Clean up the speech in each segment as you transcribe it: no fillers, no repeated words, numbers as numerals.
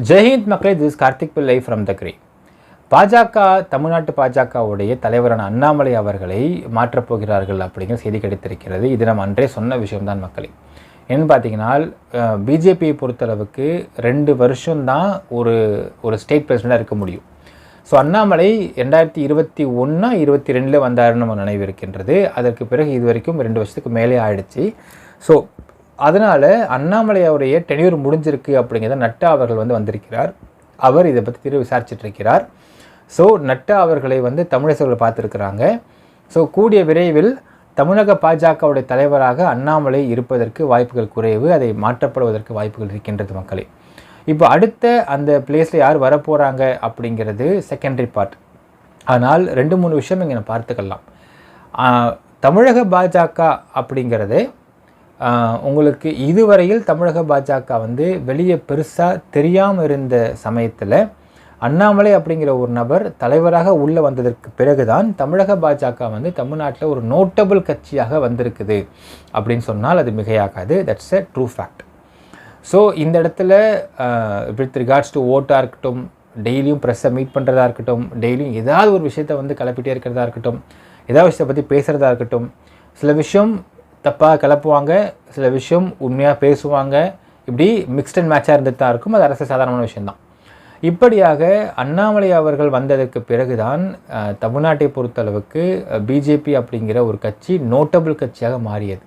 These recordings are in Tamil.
ஜெய்ஹிந்த் மக்களே, திஸ் இஸ் கார்த்திக் பிள்ளை ஃப்ரம் த கிரே. பாஜக, தமிழ்நாட்டு பாஜகவுடைய தலைவரான அண்ணாமலை அவர்களை மாற்றப் போகிறார்கள் அப்படிங்கிற செய்தி கிடைத்திருக்கிறது. இது நம்ம அன்றே சொன்ன விஷயம்தான் மக்களே. என்னன்னு பார்த்தீங்கன்னா, பிஜேபியை பொறுத்தளவுக்கு 2 வருஷம்தான் ஒரு ஸ்டேட் பிரசிடெண்ட்டாக இருக்க முடியும். ஸோ அண்ணாமலை 2021 22 வந்தாருன்னு நம்ம நினைவு இருக்கின்றது. அதற்கு பிறகு இது வரைக்கும் 2 வருஷத்துக்கு மேலே ஆயிடுச்சு. ஸோ அதனால் அண்ணாமலை அவருடைய டென்யூர் முடிஞ்சிருக்கு அப்படிங்கிறத நட்டா அவர்கள் வந்திருக்கிறார். அவர் இதை பற்றி விசாரிச்சுட்டு இருக்கிறார். ஸோ நட்டா அவர்களை தமிழரசர்கள் பார்த்துருக்குறாங்க. ஸோ கூடிய விரைவில் தமிழக பாஜகவுடைய தலைவராக அண்ணாமலை இருப்பதற்கு வாய்ப்புகள் குறைவு, அதை மாற்றப்படுவதற்கு வாய்ப்புகள் இருக்கின்றது மக்களே. இப்போ அடுத்த அந்த பிளேஸில் யார் வரப்போகிறாங்க அப்படிங்கிறது செகண்டரி பார்ட். ஆனால் 2-3 விஷயம் இங்கே பார்த்துக்கலாம். தமிழக பாஜக அப்படிங்கிறது உங்களுக்கு இதுவரையில் தமிழக பாஜக வெளியே பெருசாக தெரியாமல் இருந்த சமயத்தில் அண்ணாமலை அப்படிங்கிற ஒரு நபர் தலைவராக உள்ளே வந்ததற்கு பிறகுதான் தமிழக பாஜக தமிழ்நாட்டில் ஒரு நோட்டபிள் கட்சியாக வந்திருக்குது அப்படின்னு சொன்னால் அது மிகையாகாது. That's a true fact. So இந்த இடத்துல வித் ரிகார்ட்ஸ் டு ஓட்டாக இருக்கட்டும், டெய்லியும் ப்ரெஸ்ஸை மீட் பண்ணுறதா இருக்கட்டும், டெய்லியும் ஏதாவது ஒரு விஷயத்தை கிளப்பிட்டே இருக்கிறதா இருக்கட்டும், ஏதாவது விஷயத்தை பற்றி பேசுகிறதா இருக்கட்டும், சில விஷயம் தப்பாக கிளப்புவாங்க, சில விஷயம் உண்மையாக பேசுவாங்க, இப்படி மிக்ஸ்ட் அண்ட் மேட்சாக இருந்துட்டு தான் இருக்கும். அது அரசு சாதாரணமான விஷயந்தான். இப்படியாக அண்ணாமலை அவர்கள் வந்ததற்கு பிறகுதான் தமிழ்நாட்டை பொறுத்தளவுக்கு பிஜேபி அப்படிங்கிற ஒரு கட்சி நோட்டபிள் கட்சியாக மாறியது.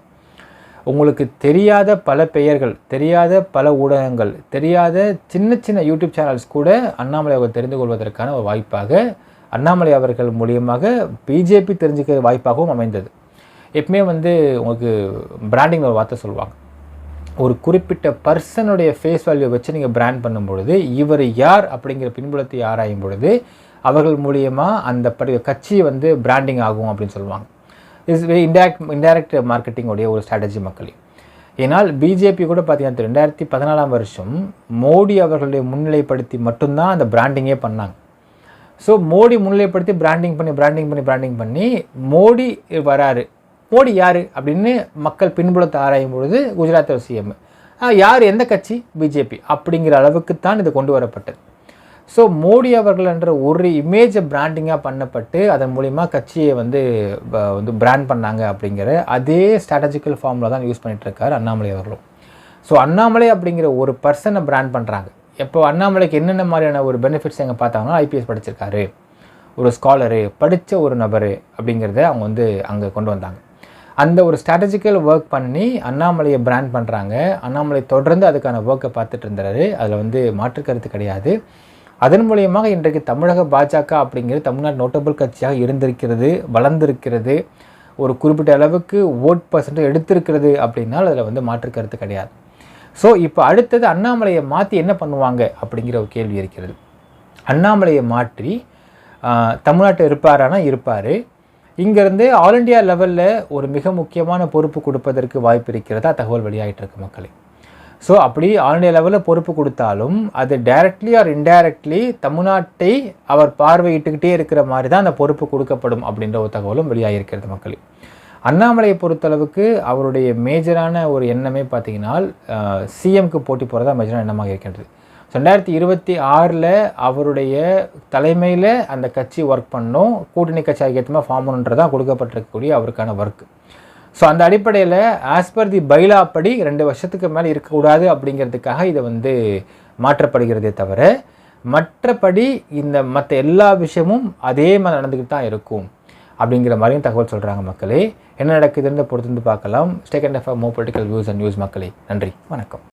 உங்களுக்கு தெரியாத பல பெயர்கள், தெரியாத பல ஊடகங்கள், தெரியாத சின்ன சின்ன யூடியூப் சேனல்ஸ் கூட அண்ணாமலை அவர்கள் தெரிந்து கொள்வதற்கான ஒரு வாய்ப்பாக அண்ணாமலை அவர்கள் மூலியமாக பிஜேபி தெரிஞ்சுக்கிற வாய்ப்பாகவும் அமைந்தது. எப்பவுமே உங்களுக்கு பிராண்டிங் ஒரு வார்த்தை சொல்லுவாங்க. ஒரு குறிப்பிட்ட பர்சனுடைய ஃபேஸ் வேல்யூ வச்சு நீங்கள் பிராண்ட் பண்ணும் பொழுது, இவர் யார் அப்படிங்கிற பின்புலத்தை ஆராயும் பொழுது அவர்கள் மூலியமாக அந்த கட்சி பிராண்டிங் ஆகும் அப்படின்னு சொல்லுவாங்க. இட்ஸ் வெரி இன்டைரக்ட் மார்க்கெட்டிங்கோடைய ஒரு ஸ்ட்ராட்டஜி மக்களே. ஏன்னால் பிஜேபி கூட பார்த்தீங்கன்னா 2014 வருஷம் மோடி அவர்களுடைய முன்னிலைப்படுத்தி மட்டும்தான் அந்த பிராண்டிங்கே பண்ணாங்க. ஸோ மோடி முன்னிலைப்படுத்தி பிராண்டிங் பண்ணி மோடி வராரு, மோடி யார் அப்படின்னு மக்கள் பின்புலத்தை ஆராயும் பொழுது குஜராத் சிஎம் யார், எந்த கட்சி, பிஜேபி அப்படிங்கிற அளவுக்குத்தான் இது கொண்டு வரப்பட்டது. ஸோ மோடி அவர்கள் என்ற ஒரு இமேஜை பிராண்டிங்காக பண்ணப்பட்டு அதன் மூலிமா கட்சியை பிராண்ட் பண்ணாங்க அப்படிங்கிற அதே ஸ்ட்ராட்டஜிக்கல் ஃபார்மில் தான் யூஸ் பண்ணிகிட்ருக்கார் அண்ணாமலை அவர்களும். ஸோ அண்ணாமலை அப்படிங்கிற ஒரு பர்சனை பிராண்ட் பண்ணுறாங்க. எப்போ அண்ணாமலைக்கு என்னென்ன மாதிரியான ஒரு பெனிஃபிட்ஸ் எங்கே பார்த்தாங்கன்னா, ஐபிஎஸ் படிச்சிருக்காரு, ஒரு ஸ்காலரு, படித்த ஒரு நபர் அப்படிங்கிறத அவங்க அங்கே கொண்டு வந்தாங்க. அந்த ஒரு ஸ்ட்ராட்டஜிக்கல் ஒர்க் பண்ணி அண்ணாமலையை பிராண்ட் பண்ணுறாங்க. அண்ணாமலை தொடர்ந்து அதுக்கான ஒர்க்கை பார்த்துட்டு இருந்தார். அதில் மாற்று கருத்து கிடையாது. அதன் மூலியமாக இன்றைக்கு தமிழக பாஜக அப்படிங்கிறது தமிழ்நாடு நோட்டபிள் கட்சியாக இருந்திருக்கிறது, வளர்ந்திருக்கிறது, ஒரு குறிப்பிட்ட அளவுக்கு ஓட் % எடுத்திருக்கிறது அப்படின்னால் அதில் மாற்று கருத்து கிடையாது. ஸோ இப்போ அடுத்தது அண்ணாமலையை மாற்றி என்ன பண்ணுவாங்க அப்படிங்கிற ஒரு கேள்வி இருக்கிறது. அண்ணாமலையை மாற்றி தமிழ்நாட்டில் இருப்பாரானா இருப்பார். இங்கேருந்து ஆல் இண்டியா லெவலில் ஒரு மிக முக்கியமான பொறுப்பு கொடுப்பதற்கு வாய்ப்பு இருக்கிறதா தகவல் வெளியாகிட்டு இருக்கு மக்களே. ஸோ அப்படி ஆல் இண்டியா லெவலில் பொறுப்பு கொடுத்தாலும் அது டைரக்ட்லி ஆர் இன்டைரக்ட்லி தமிழ்நாட்டை அவர் பார்வையிட்டுக்கிட்டே இருக்கிற மாதிரி தான் அந்த பொறுப்பு கொடுக்கப்படும் அப்படின்ற ஒரு தகவலும் வெளியாகிருக்கிறது மக்களே. அண்ணாமலையை பொறுத்தளவுக்கு அவருடைய மேஜரான ஒரு எண்ணமே பார்த்தீங்கன்னா சிஎம்க்கு போட்டி போகிறதா மேஜரான எண்ணமாக இருக்கின்றது. 2026 அவருடைய தலைமையில் அந்த கட்சி ஒர்க் பண்ணணும், கூட்டணி கட்சி ஏற்றமாக ஃபார்ம் பண்ணுன்றதான் கொடுக்கப்பட்டிருக்கக்கூடிய அவருக்கான ஒர்க். ஸோ அந்த அடிப்படையில் ஆஸ் பர் தி பைலா படி 2 வருஷத்துக்கு மேலே இருக்கக்கூடாது அப்படிங்கிறதுக்காக இதை மாற்றப்படுகிறதே தவிர மற்றபடி மற்ற எல்லா விஷயமும் அதே மாதிரி நடந்துக்கிட்டு தான் இருக்கும் அப்படிங்கிற மாதிரியும் தகவல் சொல்கிறாங்க மக்களே. என்ன நடக்குதுன்னு பொறுத்து பார்க்கலாம். Stay connected for more political views and news மக்களே. நன்றி, வணக்கம்.